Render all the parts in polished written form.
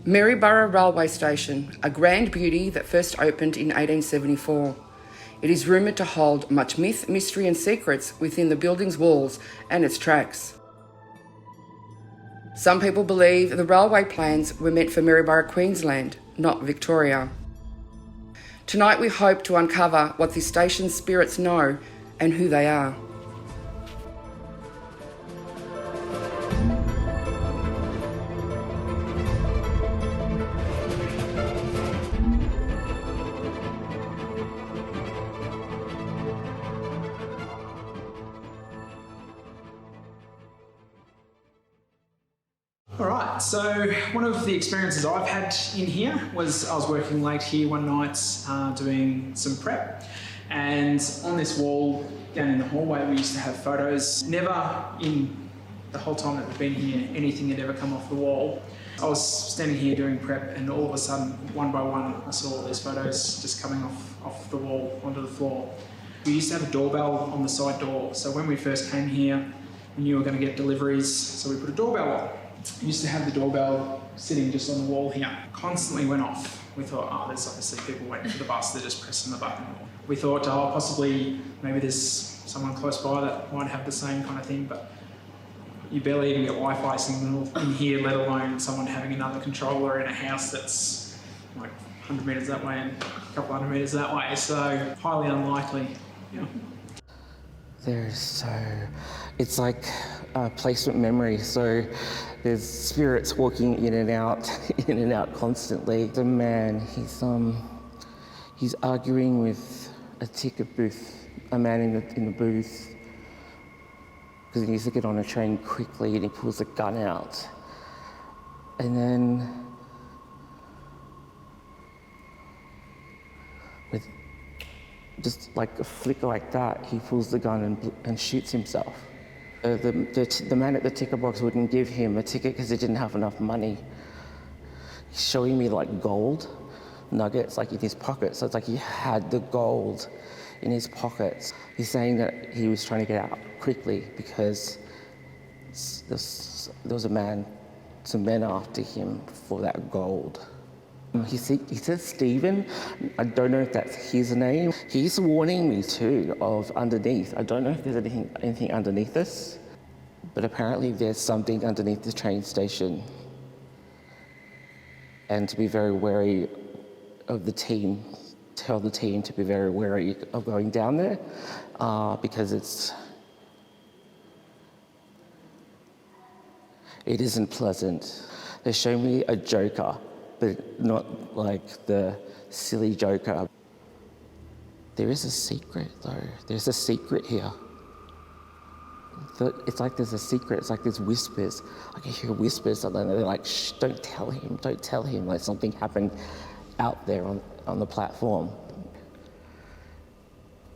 Maryborough Railway Station, a grand beauty that first opened in 1874. It is rumoured to hold much myth, mystery and secrets within the building's walls and its tracks. Some people believe the railway plans were meant for Maryborough, Queensland, not Victoria. Tonight we hope to uncover what this station's spirits know and who they are. All right, so one of the experiences I've had in here was I was working late here one night doing some prep, and on this wall down in the hallway we used to have photos. Never in the whole time that we've been here anything had ever come off the wall. I was standing here doing prep and all of a sudden, one by one, I saw all these photos just coming off the wall onto the floor. We used to have a doorbell on the side door, so when we first came here we knew we were going to get deliveries, so we put a doorbell on. We used to have the doorbell sitting just on the wall here. Constantly went off. We thought, oh, there's obviously people waiting for the bus, they're just pressing the button. We thought, oh, possibly maybe there's someone close by that might have the same kind of thing, but you barely even get Wi-Fi signal in here, let alone someone having another controller in a house that's like 100 metres that way and a couple hundred metres that way, so highly unlikely. Yeah. It's like placement memory, so there's spirits walking in and out constantly. The man, he's arguing with a ticket booth, a man in the booth, because he needs to get on a train quickly and he pulls a gun out. And then with just like a flicker like that, he pulls the gun and shoots himself. The man at the ticket box wouldn't give him a ticket because he didn't have enough money. He's showing me like gold nuggets like in his pocket, so it's like he had the gold in his pockets. He's saying that he was trying to get out quickly because there was some men after him for that gold. He says Stephen. I don't know if that's his name. He's warning me too of underneath. I don't know if there's anything underneath this, but apparently there's something underneath the train station. And to be very wary of the team, tell the team to be very wary of going down there because it isn't pleasant. They show me a Joker, but not like the silly Joker. There is a secret though. There's a secret here. It's like there's a secret. It's like there's whispers. I can hear whispers and then they're like, shh, don't tell him. Like something happened out there on the platform.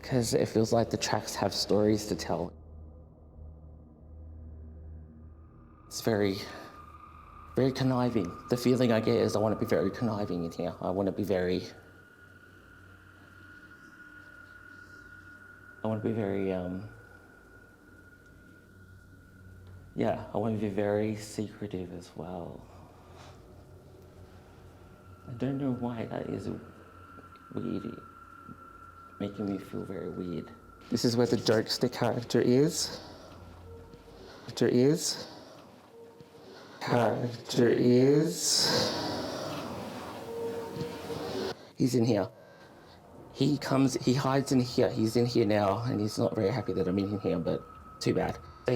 Because it feels like the tracks have stories to tell. It's very conniving. The feeling I get is I want to be very conniving in here. I want to be very I want to be very secretive as well. I don't know why that is weird, making me feel very weird. This is where the jokester character is. He's in here. He hides in here. He's in here now, and he's not very happy that I'm in here, but too bad. So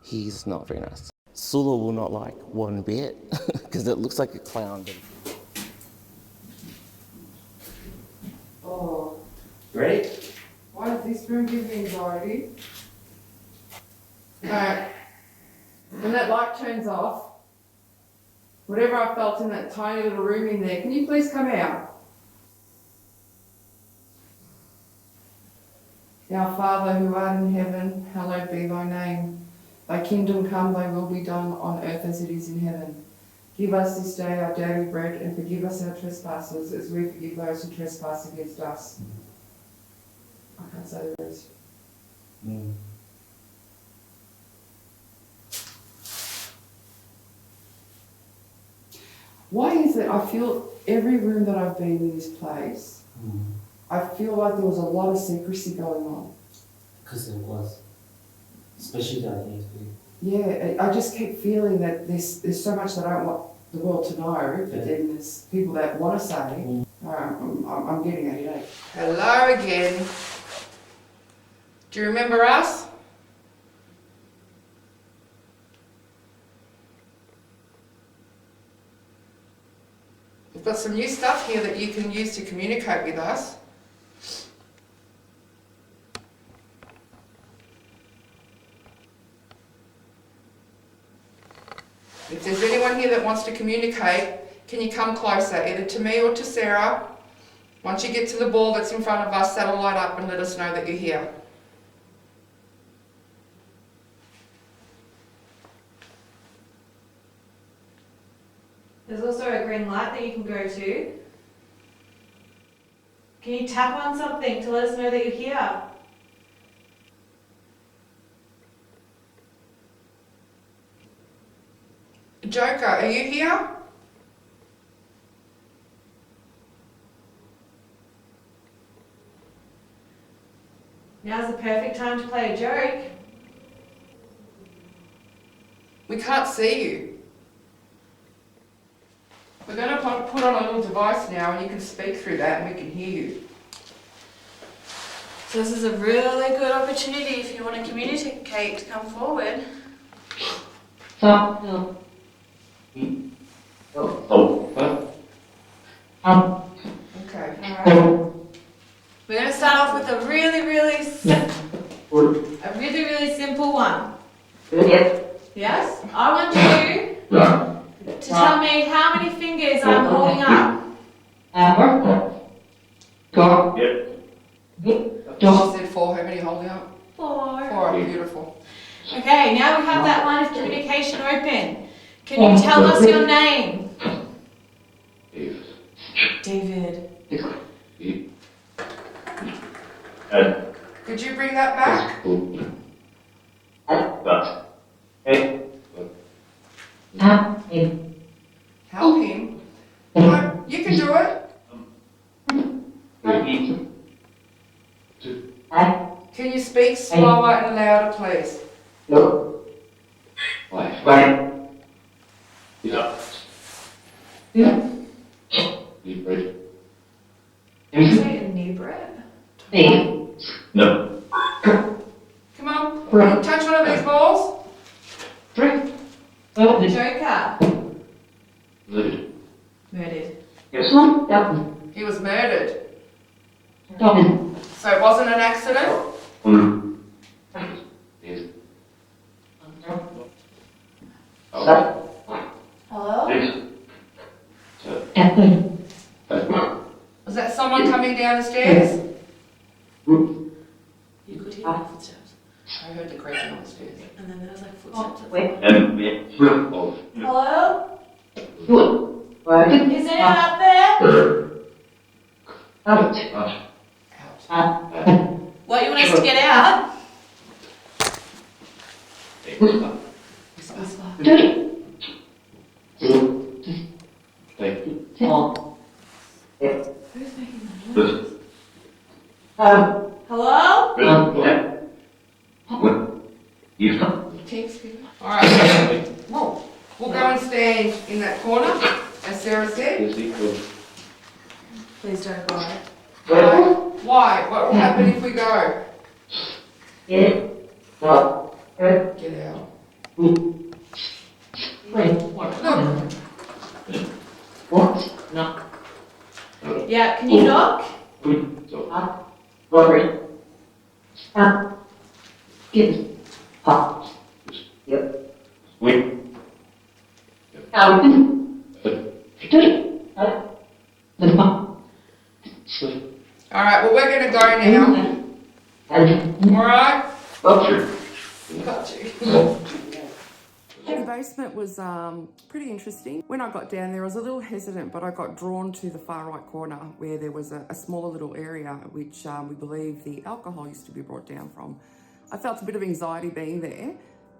he's not very nice. Sula will not like one bit, because it looks like a clown. Oh. Ready? Why does this room give me anxiety? Alright. When that light turns off, whatever I felt in that tiny little room in there, can you please come out? Our Father who art in heaven, hallowed be thy name. Thy kingdom come, thy will be done on earth as it is in heaven. Give us this day our daily bread and forgive us our trespasses as we forgive those who trespass against us. I can't say the rest. Why is it I feel every room that I've been in this place, I feel like there was a lot of secrecy going on. Because there was. Especially down here too. Yeah, I just keep feeling that there's so much that I don't want the world to know, but then there's people that want to say. I'm getting a headache. Hello again. Do you remember us? We've got some new stuff here that you can use to communicate with us. If there's anyone here that wants to communicate, can you come closer, either to me or to Sarah? Once you get to the ball that's in front of us, that'll light up and let us know that you're here. There's also a green light that you can go to. Can you tap on something to let us know that you're here? Joker, are you here? Now's the perfect time to play a joke. We can't see you. We're going to put on a little device now and you can speak through that and we can hear you. So this is a really good opportunity if you want to communicate to come forward. Okay. Alright. We're going to start off with a really simple one. Yes? I want you to tell me how many fingers I'm holding up. She said 4, how many holding up? 4. 4, beautiful. Okay, now we have that line of communication open. Can you tell us your name? David. Could you bring that back? Help him? No, you can do it. Can you speak slower and louder, please? Say inebriate? No. Come on, can you touch one of these balls? Joker. Murdered. He was murdered. So it wasn't an accident? Hello? Was that someone coming down the stairs? You could hear the footsteps. I heard the creaking on the stairs. And then there was like footsteps. Hello? Is anyone up there? Out. What, you want us to get out? Who's making that noise? Hello? Alright. Well, we'll go and stand in that corner, as Sarah said. Please don't go. Why? What will happen if we go? Get out. Look. Yeah, can you knock? Alright, well we're going to go now. Alright? Got you. The basement was pretty interesting. When I got down there, I was a little hesitant, but I got drawn to the far right corner where there was a smaller little area which we believe the alcohol used to be brought down from. I felt a bit of anxiety being there,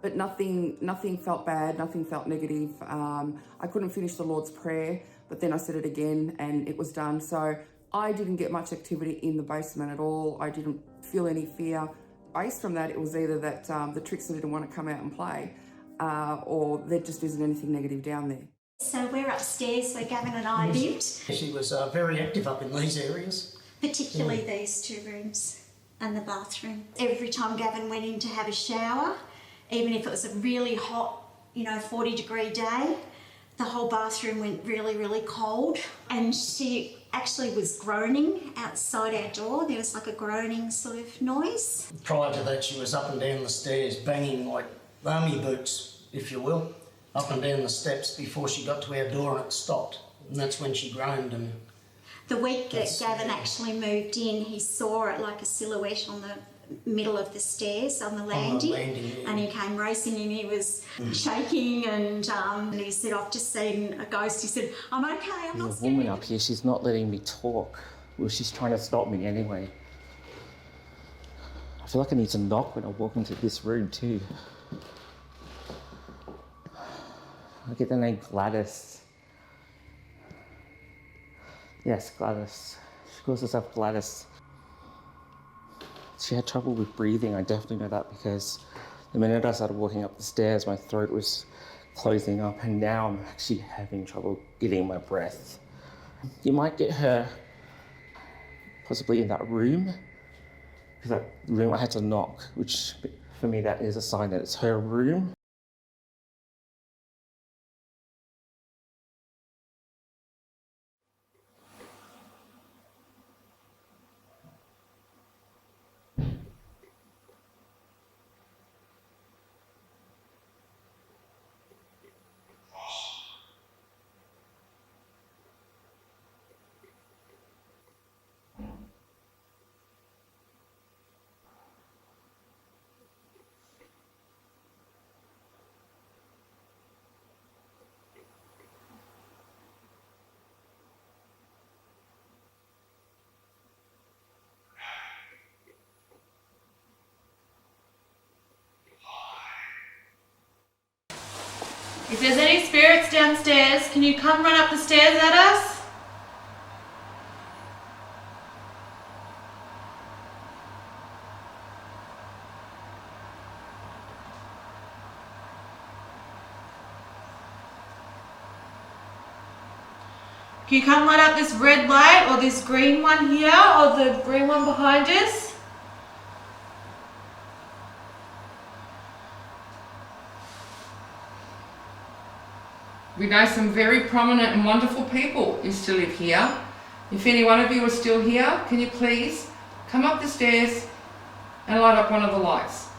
but nothing felt bad, nothing felt negative. I couldn't finish the Lord's Prayer, but then I said it again and it was done. So I didn't get much activity in the basement at all. I didn't feel any fear. Based from that, it was either that the Trickster didn't want to come out and play, or there just isn't anything negative down there. So we're upstairs where Gavin and I lived. She was very active up in these areas. Particularly these two rooms and the bathroom. Every time Gavin went in to have a shower, even if it was a really hot, 40-degree day, the whole bathroom went really, really cold. And she actually was groaning outside our door. There was like a groaning sort of noise. Prior to that, she was up and down the stairs banging like army boots, if you will, up and down the steps before she got to our door and it stopped. And that's when she groaned. And the week that Gavin actually moved in, he saw it like a silhouette on the middle of the stairs on the landing, yeah. And he came racing in. He was shaking and he said, "I've just seen a ghost." He said, "I'm okay, I'm not There's a scared." woman up here, she's not letting me talk. Well, she's trying to stop me anyway. I feel like I need to knock when I walk into this room too. I get the name Gladys. Yes, Gladys. She calls herself Gladys. She had trouble with breathing, I definitely know that, because the minute I started walking up the stairs, my throat was closing up, and now I'm actually having trouble getting my breath. You might get her possibly in that room, because that room I had to knock, which for me that is a sign that it's her room. If there's any spirits downstairs, can you come run up the stairs at us? Can you come light up this red light or this green one here or the green one behind us? We know some very prominent and wonderful people used to live here. If any one of you are still here, can you please come up the stairs and light up one of the lights?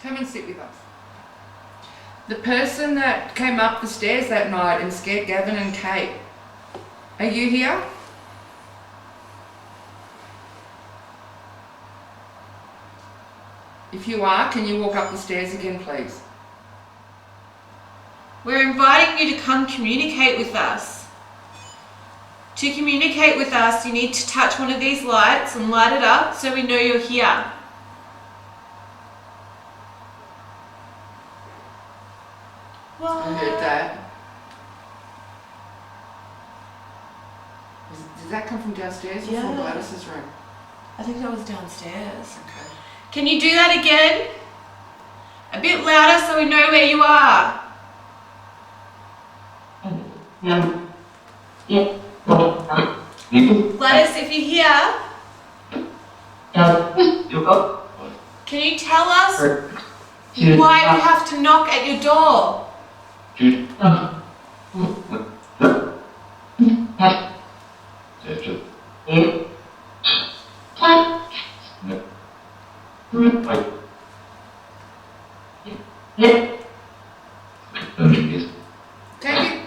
Come and sit with us. The person that came up the stairs that night and scared Gavin and Kate, are you here? If you are, can you walk up the stairs again, please? We're inviting you to come communicate with us. To communicate with us, you need to touch one of these lights and light it up so we know you're here. I heard that. Did that come from downstairs or Yeah. from Gladys's room? I think that was downstairs. Okay. Can you do that again? A bit louder so we know where you are. Gladys, if you're here, can you tell us why we have to knock at your door?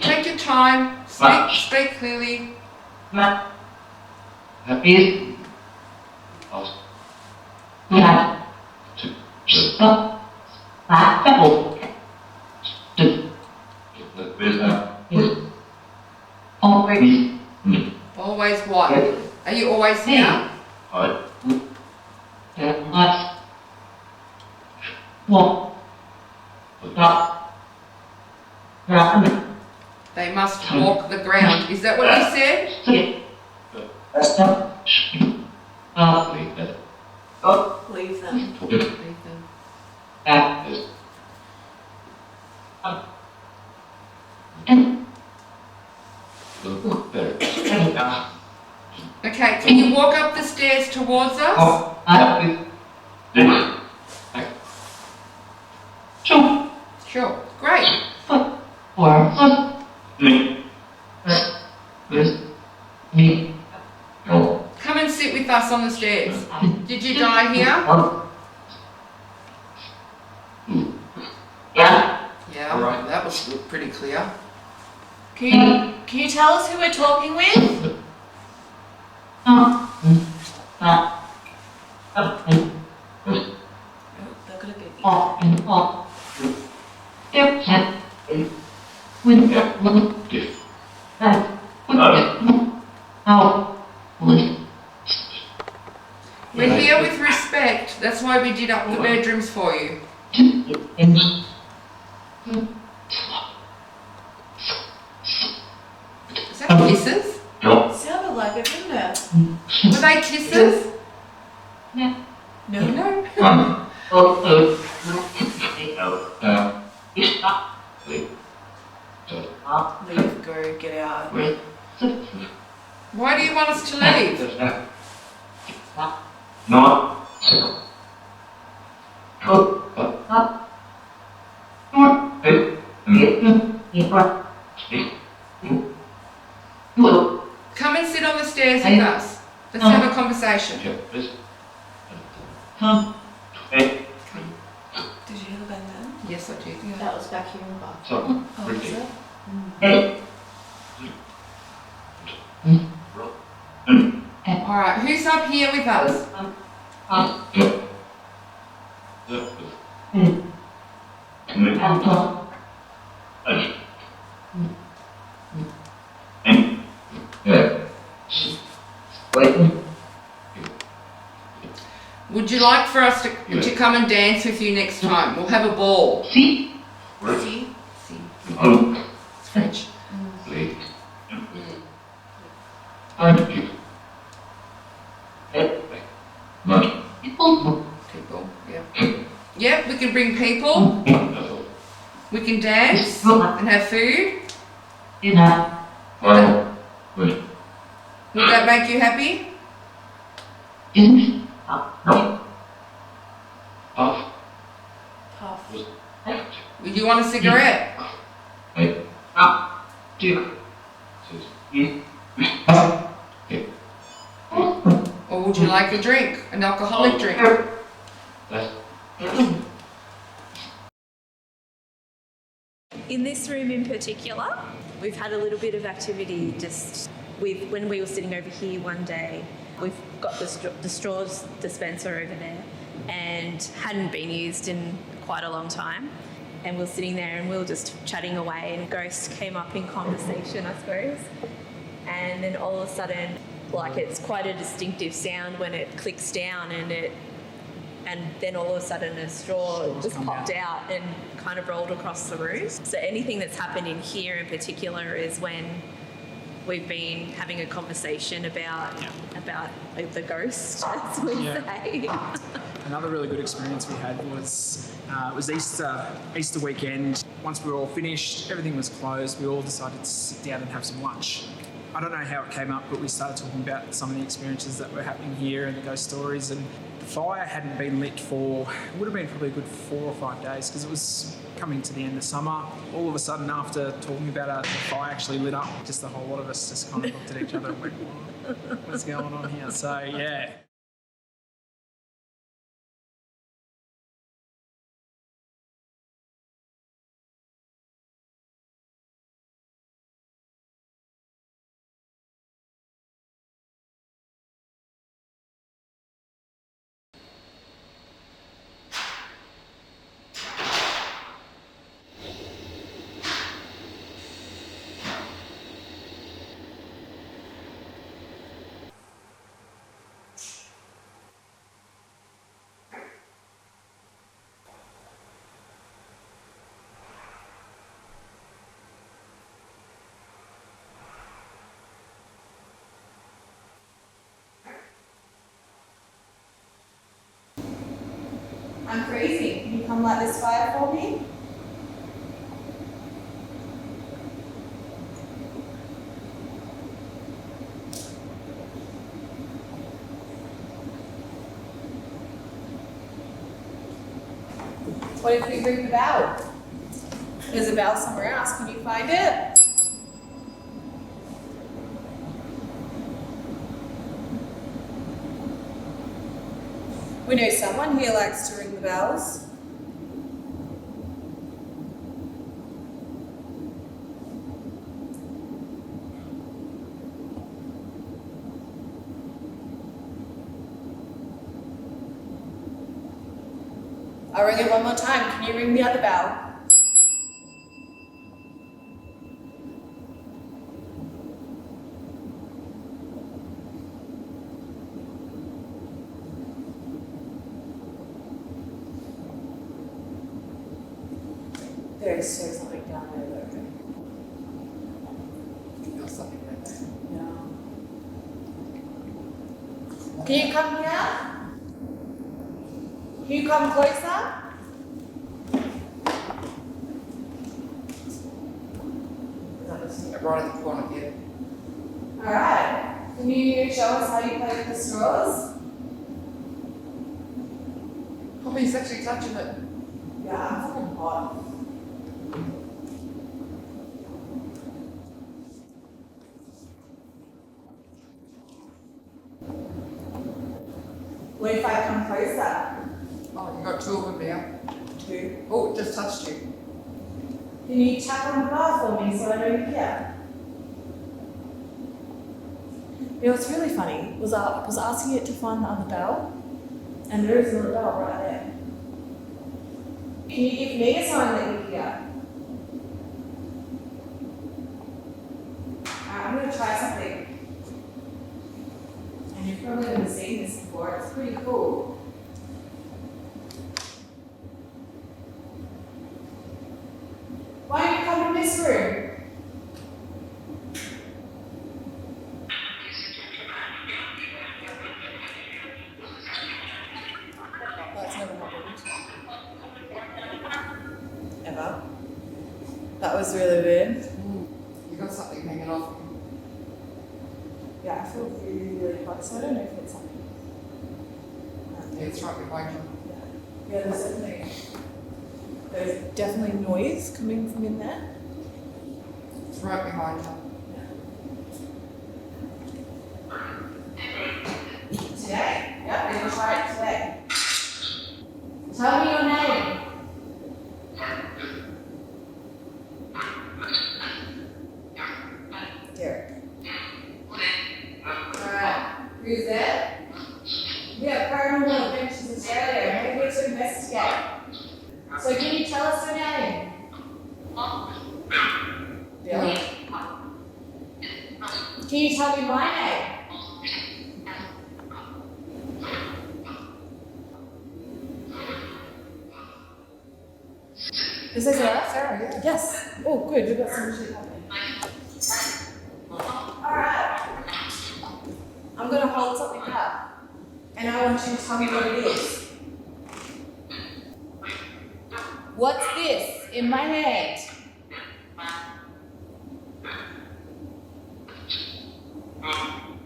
Take your time. Speak clearly. Always what? Are you always here? They must walk the ground. Is that what you said? Leave them. Leave them. Okay, can you walk up the stairs towards us? Sure, great. Come and sit with us on the stairs. Did you die here? Yeah, that was pretty clear. Can you tell us who we're talking with? Oh, they've got a baby. We're here with respect. That's why we did up the bedrooms for you. Is that kisses? Sounded like it, didn't it? Were they kisses? No. No. Leave, go, get out. Why do you want us to leave? Come and sit on the stairs with us. Let's have a conversation. Did you hear the bang then? Yes, I did. That was back here in the bathroom. Oh, was it? Alright, who's up here with us? Would you like for us to come and dance with you next time? We'll have a ball. See? It's French. People, yeah. Yep, we can bring people. We can dance and have food. Would that make you happy? Puff. Would you want a cigarette? Or would you like a drink? An alcoholic drink? In this room in particular, we've had a little bit of activity just with when we were sitting over here one day. We've got the straws dispenser over there and hadn't been used in quite a long time. And we were sitting there and we were just chatting away and a ghost came up in conversation, I suppose. And then all of a sudden, like it's quite a distinctive sound when it clicks down and then all of a sudden a straw just popped out and kind of rolled across the room. So anything that's happened in here in particular is when we've been having a conversation about the ghost, as we say. Another really good experience we had was Easter weekend. Once we were all finished, everything was closed, we all decided to sit down and have some lunch. I don't know how it came up, but we started talking about some of the experiences that were happening here and the ghost stories. And the fire hadn't been lit for, it would have been probably a good 4 or 5 days because it was coming to the end of summer. All of a sudden, after talking about it, the fire actually lit up. Just the whole lot of us just kind of looked at each other and went, what's going on here? So, yeah. I'm freezing. Can you come light this fire for me? What if we ring the bell? There's a bell somewhere else. Can you find it? We know someone here likes to ring the bells. I'll ring it one more time. Can you ring the other bell? There is so something down there though. Feel something like that. Yeah. Can you come here? Can you come closer? Right at the corner here. Alright. Can you show us how you play with the straws? Oh, he's actually touching it. Yeah, I'm fucking hot. What if I come closer? Oh, you got two of them now. Two. Oh, it just touched you. Can you tap on the bar for me so I know you're here? You know what's really funny was I was asking it to find the other bell, and there is another bell right there. Can you give me a sign that you're here? Alright, I'm going to try something. And you've probably never seen this before. It's pretty cool. Why don't you come in this room? That's never happened. Ever. That was really weird. You got something hanging off. Yeah, I feel really, really hot, so I don't know if it's something. Yeah, it's right behind you. Yeah, there's definitely noise coming from in there. It's right behind you. Today? Yep, we're gonna try it today. Tell me your name. Derek. Alright, who's that? Yeah, Paranormal Adventures Australia. We're here to investigate. So can you tell us your name? Billy. Can you tell me my name? Is this Sarah? Sarah, yeah. Yes. Oh, good. We've got some shit happening. Alright. I'm going to hold something up. And I want you to tell me what it is. What's this in my hand?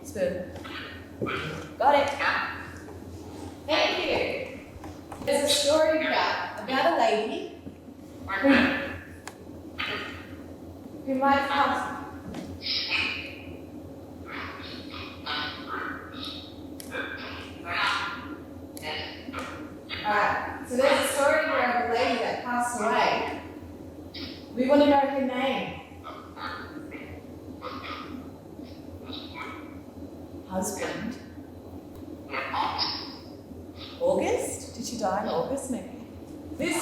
Spoon. Got it. Thank you. There's a story about a lady who might have Alright, so there's a story here of a lady that passed away. We want to know her name. Husband. August? Did she die in August maybe? This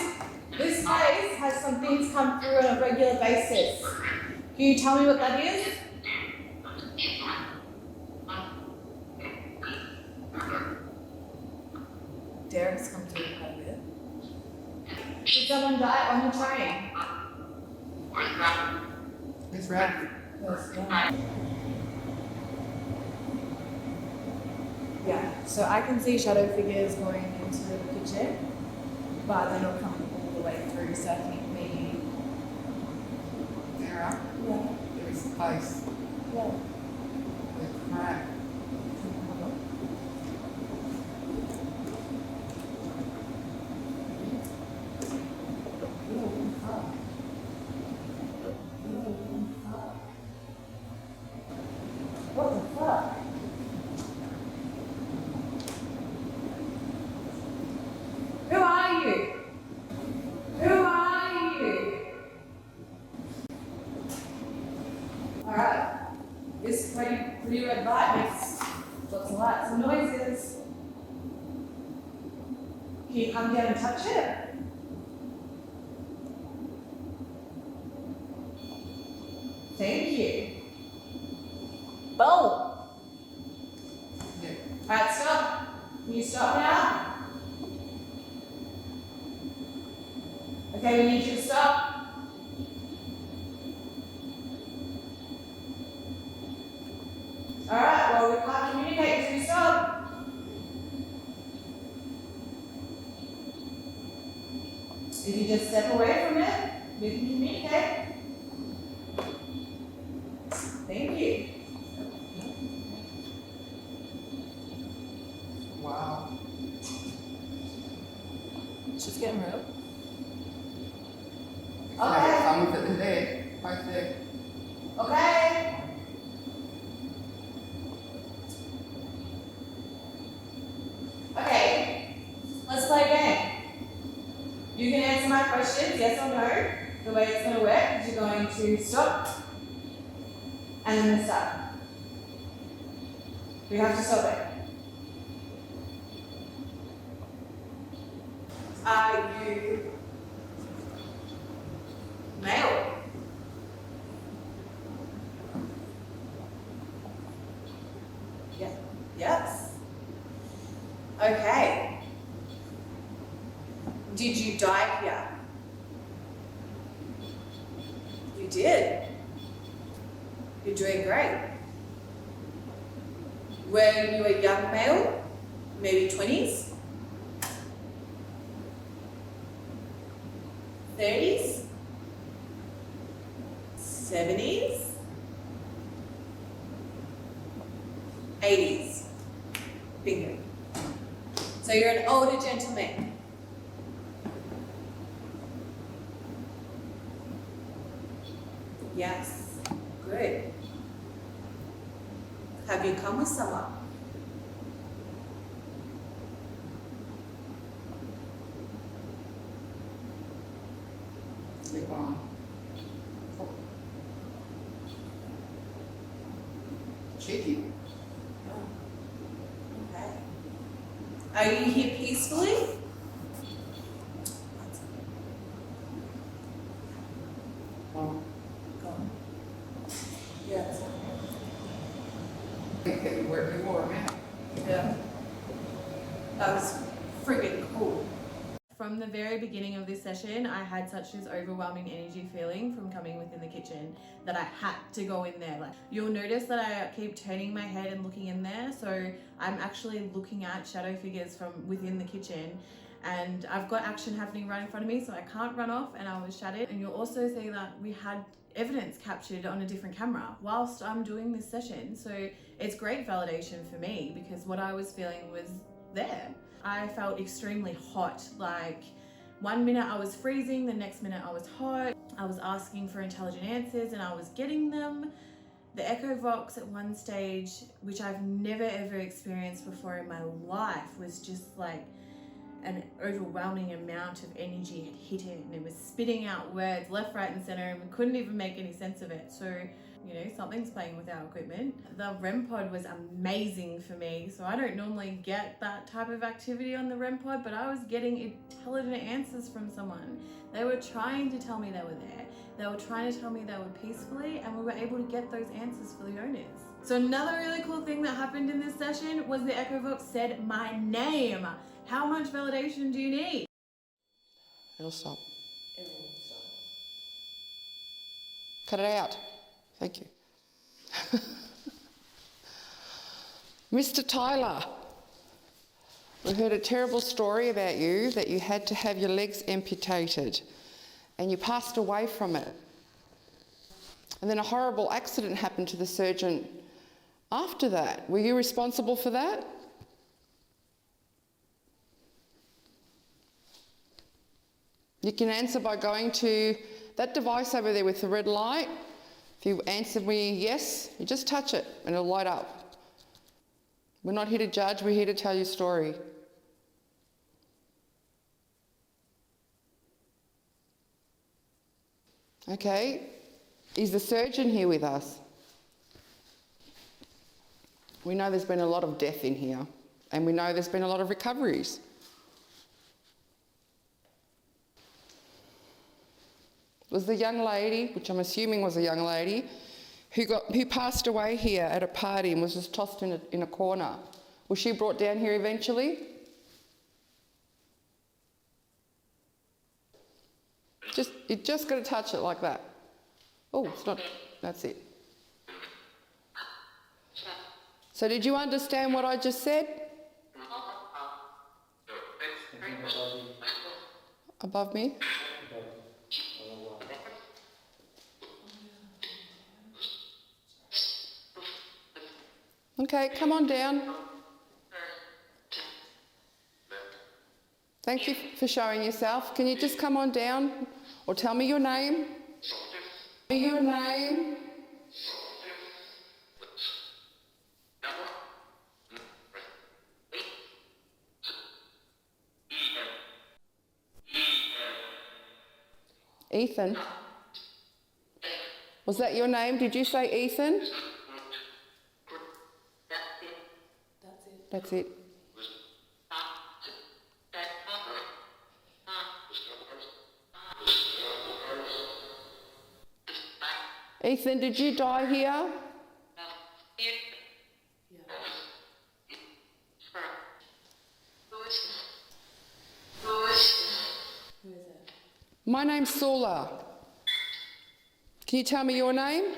place has some things come through on a regular basis. Can you tell me what that is? Derek's come through quite a bit. Did someone die on the train? It's Ralph. Yeah, so I can see shadow figures going into the kitchen. but they're not coming all the way through, so I think maybe. There are. Yeah. There is a place. Yeah. The crack. What the fuck? Who are you? Who are you? Alright. This pretty red light makes lots of lights and noises. Can you come down and touch it? Thank you. Boom! Yeah. Alright, stop. Can you stop now? Okay, we need you to stop. Alright, well, we can't communicate until you stop. If you just step away from it, we can communicate. Thank you. Wow. She's getting real. Okay. Some of it are there. Both there. Okay. Okay. Let's play a game. You can answer my questions, yes or no. The way it's going to work is you're going to stop and then start. We have to stop it. Are you male? Yeah. Yes. Okay. Did you die here? You did. You're doing great. Were you a young male? Maybe 20s? 30s? 70s? 80s? Bingo. So you're an older gentleman. Yes. Good. Have you come with someone? They're gone. Cheeky. Okay. Are you here peacefully? Gone. Gone. Yeah. I think that you were before, man. Yeah. That was friggin' cool. From the very beginning of this session, I had such this overwhelming energy feeling from coming within the kitchen that I had to go in there. Like, you'll notice that I keep turning my head and looking in there, so I'm actually looking at shadow figures from within the kitchen, and I've got action happening right in front of me, so I can't run off, and I was shadowed. And you'll also see that we had evidence captured on a different camera whilst I'm doing this session, so it's great validation for me because what I was feeling was there. I felt extremely hot, like 1 minute I was freezing, the next minute I was hot. I was asking for intelligent answers and I was getting them. The Echo Vox at one stage, which I've never ever experienced before in my life, was just like an overwhelming amount of energy had hit it, and it was spitting out words left, right and center, and we couldn't even make any sense of it. So, you know, something's playing with our equipment. The REM pod was amazing for me. So I don't normally get that type of activity on the REM pod, but I was getting intelligent answers from someone. They were trying to tell me they were there. They were trying to tell me they were peacefully, and we were able to get those answers for the owners. So another really cool thing that happened in this session was the Echo Vox said my name. How much validation do you need? It'll stop. It will stop. Cut it out. Thank you. Mr. Tyler, We heard a terrible story about you, that you had to have your legs amputated and you passed away from it. And then a horrible accident happened to the surgeon after that. Were you responsible for that? You can answer by going to that device over there with the red light. If you answer me yes, you just touch it and it'll light up. We're not here to judge, we're here to tell your story. Okay, is the surgeon here with us? We know there's been a lot of death in here, and we know there's been a lot of recoveries. Was the young lady, which I'm assuming was a young lady, who passed away here at a party and was just tossed in a corner, was she brought down here eventually? You just got to touch it like that. Oh, it's not, that's it. So did you understand what I just said? Above me? Okay, come on down. Thank you for showing yourself. Can you just come on down or tell me your name? Tell me your name. Ethan. Was that your name? Did you say Ethan? That's it. Ethan, did you die here? My name's Sula. Can you tell me your name?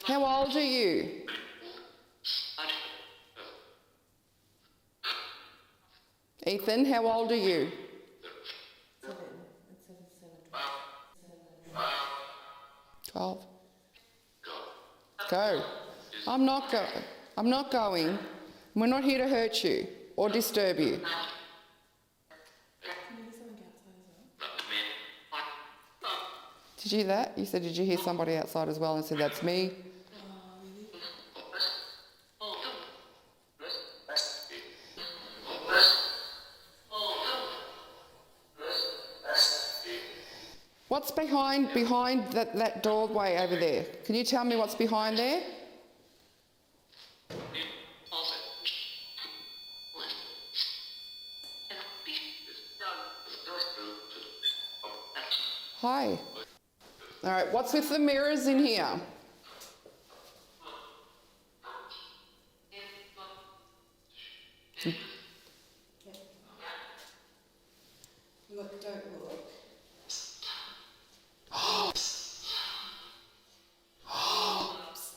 How old are you? Ethan, how old are you? 12. Go. I'm not going. We're not here to hurt you or disturb you. Did you hear that? You said, did you hear somebody outside as well and said, that's me? What's behind that doorway over there? Can you tell me what's behind there? Hi. All right, what's with the mirrors in here? Look, don't look.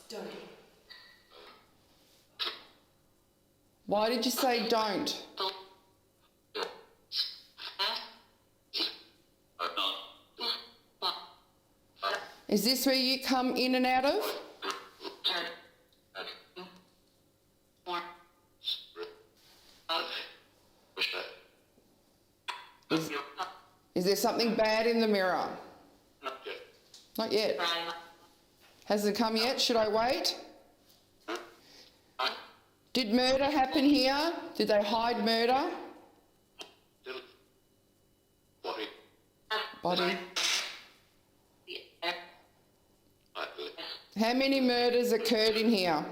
Don't. Why did you say don't? Is this where you come in and out of? Is there something bad in the mirror? Not yet. Has it come yet? Should I wait? Did murder happen here? Did they hide murder? Body. How many murders occurred in here?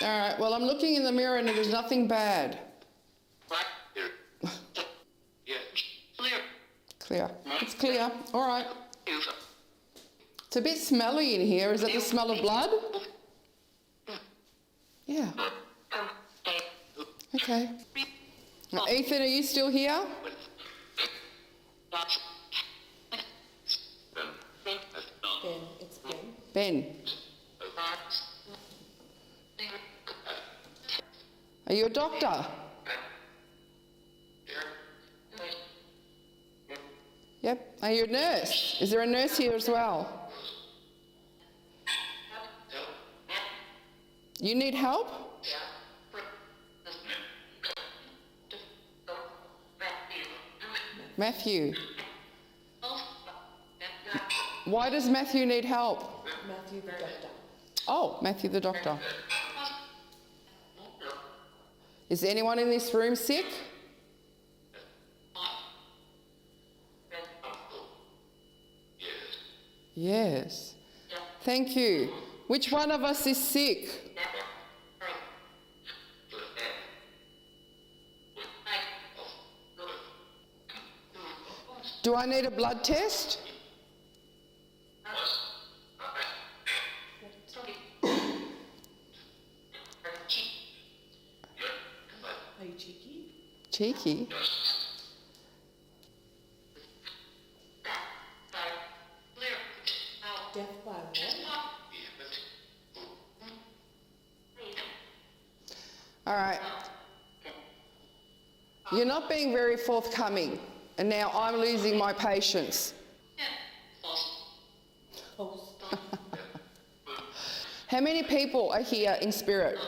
All right, well, I'm looking in the mirror and there's nothing bad. Clear. It's clear. All right. It's a bit smelly in here. Is it the smell of blood? Yeah. Okay. Now, Ethan, are you still here? Ben, it's Ben. Ben. Are you a doctor? Yep. Are you a nurse? Is there a nurse here as well? You need help? Matthew. Why does Matthew need help? Matthew the doctor. Oh, Matthew the doctor. Is anyone in this room sick? Yes. Thank you. Which one of us is sick? Do I need a blood test? Are you cheeky? Cheeky? Death by what? All right. You're not being very forthcoming, and now I'm losing my patience. Pulse. How many people are here in spirit?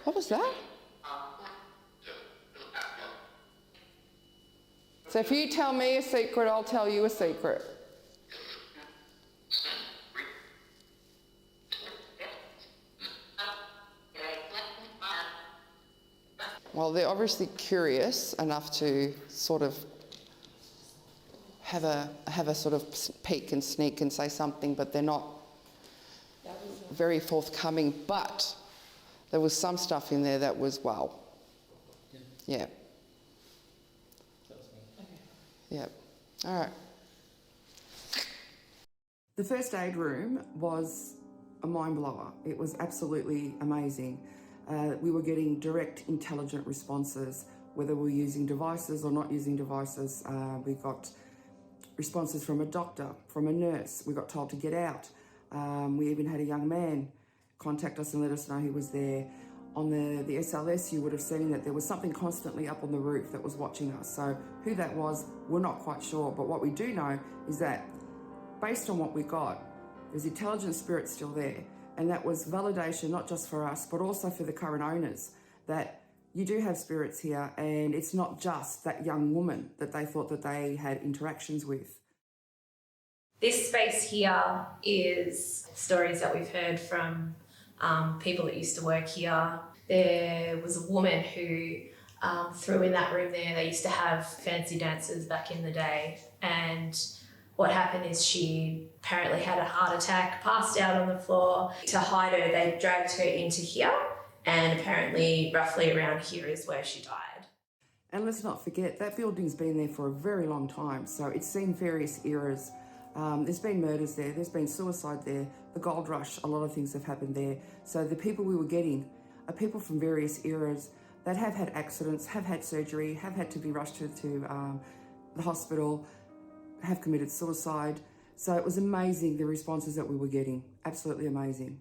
What was that? So if you tell me a secret, I'll tell you a secret. Well, they're obviously curious enough to sort of have a sort of peek and sneak and say something, but they're not very forthcoming. But there was some stuff in there that was, wow. Yeah. Yeah. All right. The first aid room was a mind blower. It was absolutely amazing. We were getting direct intelligent responses, whether we were using devices or not using devices. We got responses from a doctor, from a nurse. We got told to get out. We even had a young man contact us and let us know he was there. On the SLS, you would have seen that there was something constantly up on the roof that was watching us. So who that was, we're not quite sure. But what we do know is that based on what we got, there's intelligent spirits still there. And that was validation, not just for us, but also for the current owners, that you do have spirits here, and it's not just that young woman that they thought that they had interactions with. This space here is stories that we've heard from people that used to work here. There was a woman who threw in that room there. They used to have fancy dancers back in the day, and what happened is she apparently had a heart attack, passed out on the floor. To hide her, they dragged her into here, and apparently roughly around here is where she died. And let's not forget, that building's been there for a very long time, so it's seen various eras. There's been murders there, there's been suicide there, the gold rush, a lot of things have happened there. So the people we were getting are people from various eras that have had accidents, have had surgery, have had to be rushed to the hospital, have committed suicide. So it was amazing, the responses that we were getting, absolutely amazing.